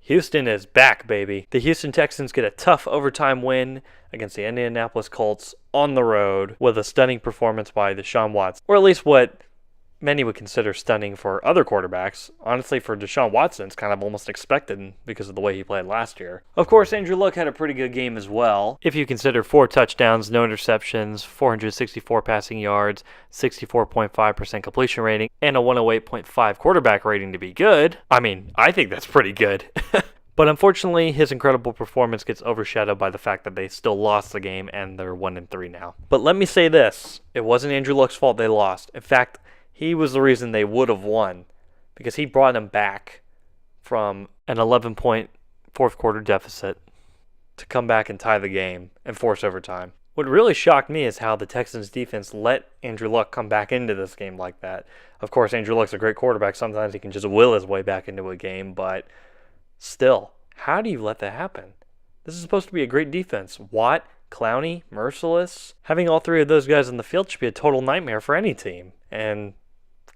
Houston is back, baby. The Houston Texans get a tough overtime win against the Indianapolis Colts on the road with a stunning performance by Deshaun Watson, or at least what many would consider stunning for other quarterbacks. Honestly, for Deshaun Watson, it's kind of almost expected because of the way he played last year. Of course, Andrew Luck had a pretty good game as well. If you consider 4 touchdowns, no interceptions, 464 passing yards, 64.5% completion rating, and a 108.5 quarterback rating to be good, I think that's pretty good. But unfortunately, his incredible performance gets overshadowed by the fact that they still lost the game and they're 1-3 now. But let me say this, it wasn't Andrew Luck's fault they lost. In fact, he was the reason they would have won because he brought them back from an 11-point fourth quarter deficit to come back and tie the game and force overtime. What really shocked me is how the Texans defense let Andrew Luck come back into this game like that. Of course, Andrew Luck's a great quarterback. Sometimes he can just will his way back into a game, but still, how do you let that happen? This is supposed to be a great defense. Watt, Clowney, Merciless. Having all three of those guys on the field should be a total nightmare for any team. And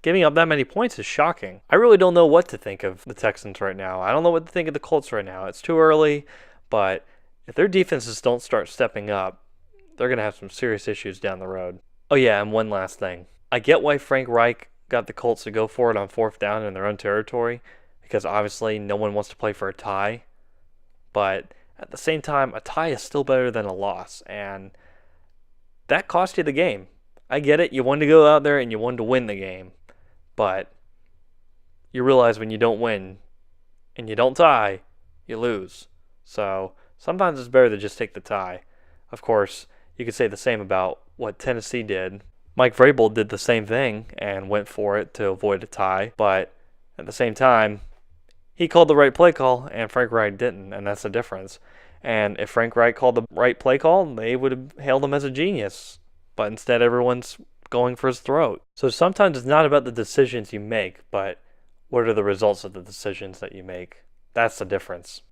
giving up that many points is shocking. I really don't know what to think of the Texans right now. I don't know what to think of the Colts right now. It's too early, but if their defenses don't start stepping up, they're going to have some serious issues down the road. Oh yeah, and one last thing. I get why Frank Reich got the Colts to go for it on 4th down in their own territory, because obviously no one wants to play for a tie. But at the same time, a tie is still better than a loss, and that cost you the game. I get it. You wanted to go out there and you wanted to win the game. But you realize when you don't win and you don't tie, you lose. So sometimes it's better to just take the tie. Of course, you could say the same about what Tennessee did. Mike Vrabel did the same thing and went for it to avoid a tie. But at the same time, he called the right play call and Frank Reich didn't, and that's the difference. And if Frank Reich called the right play call, they would have hailed him as a genius. But instead, everyone's going for his throat. So sometimes it's not about the decisions you make, but what are the results of the decisions that you make? That's the difference.